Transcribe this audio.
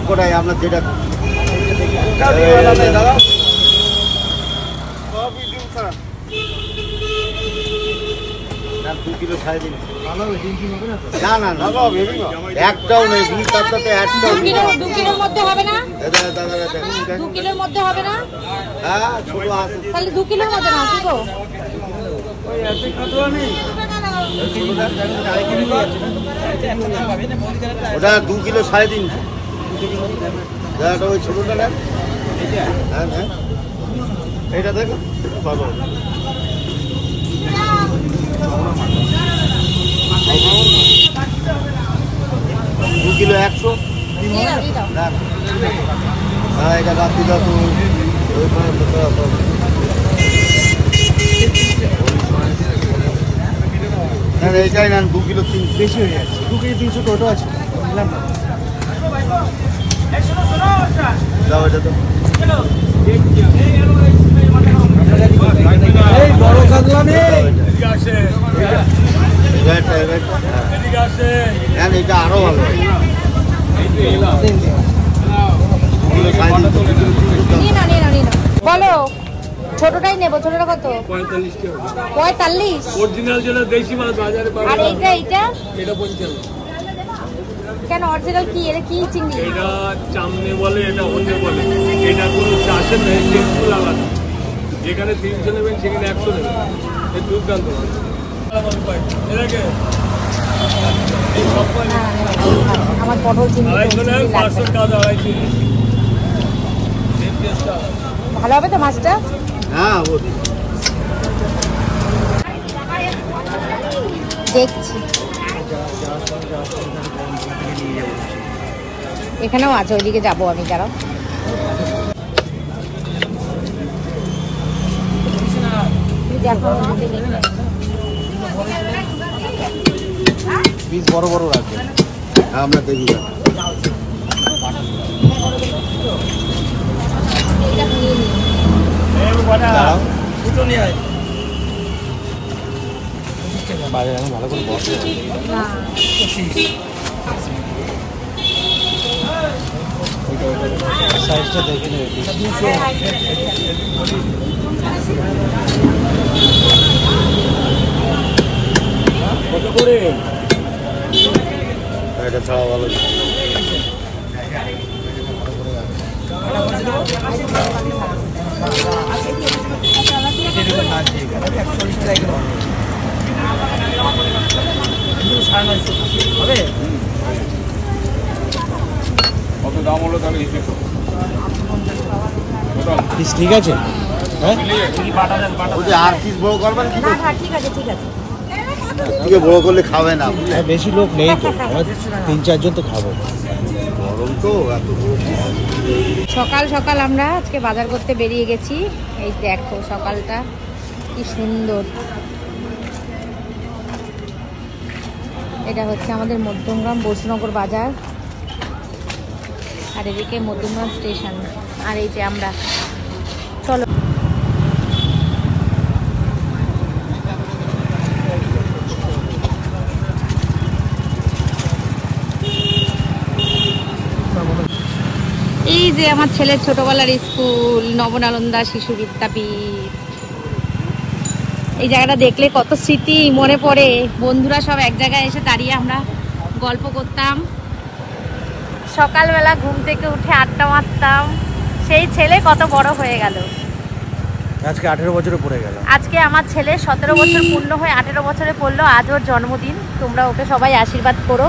কটাই আপনার যেটা 2 কিলো ছাড়ে দিন। না না না একটাও নেই, 2 কিলোর মধ্যে হবে না? 2 কিলোর মধ্যে হবে না? হ্যাঁ ছোট আছে তাহলে 2 কিলোর মধ্যে না কি গো? ওটা 2 কিলো ছাড়ে দিন। ওই ছোটটা নেন। হ্যাঁ হ্যাঁ এইটা দেখো ভালো 2 কিলো 100। হ্যাঁ এটা রাত্রি দাও তো এইটাই নেন 2 কিলো 3 বেশি হয়ে যাচ্ছে। 2 কেজি 300 টোটো আছে দাও এটা তো এই বড় কাতলা নেই এটা আরো ভালো বলো ছোটটাই নেবো। ছোটটা কত? 45 অরিজিনাল যেটা দেশি মাছ বাজারে পাওয়া আর এইটা এইটা এটা 55। কেন অরিজিনাল কি? এটা কি চিংড়ি? এটা চামনে বলে, এটা অন্য বলে। এটা কোনো চাষের নেই, টেস্টফুল আলাদা। যেখানে 300 নেবেন সেখানে 100 নেবেন। এই দুর্দান্ত আমার পটল চিংড়ি ভালো হবে তো মাছটা? হ্যাঁ দেখছি এখানেও আছে, ওইদিকে যাবো আমি। দাঁড়াও পিস বড় বড় রাখবেন। আমরা দেখি ভালো করে সাইজটা দেখে নেবে। এটা খাওয়া ভালো। কত দাম হলো তাহলে হিসেব ঠিক আছে। হ্যাঁ আর পিস বড় করবেন? ঠিক আছে ঠিক আছে। বড় করলে খাবে না, বেশি লোক নেই তো, 3-4 জন তো খাবো। গরম তো এত। সকাল সকাল আমরা আজকে বাজার করতে বেরিয়ে গেছি। এই দেখো সকালটা কি সুন্দর। এটা হচ্ছে আমাদের মধ্যমগ্রাম বসুনগর বাজার, আর এদিকে মধ্যমগ্রাম স্টেশন। আর এই যে আমরা, চলো এই যে আমার ছেলের ছোটবেলার স্কুল নবনালন্দা শিশু বিদ্যাপীঠ। এই জায়গাটা দেখলে কত স্মৃতি মনে পড়ে। বন্ধুরা সব এক জায়গায় এসে দাঁড়িয়ে আমরা গল্প করতাম, সকালবেলা ঘুম থেকে উঠে আড্ডা মারতাম। সেই ছেলে কত বড় হয়ে গেল। আজকে 18 বছরে পড়ে গেল। আজকে আমার ছেলে 17 বছর পূর্ণ হয়ে 18 বছরে পড়লো। আজ ওর জন্মদিন। তোমরা ওকে সবাই আশীর্বাদ করো।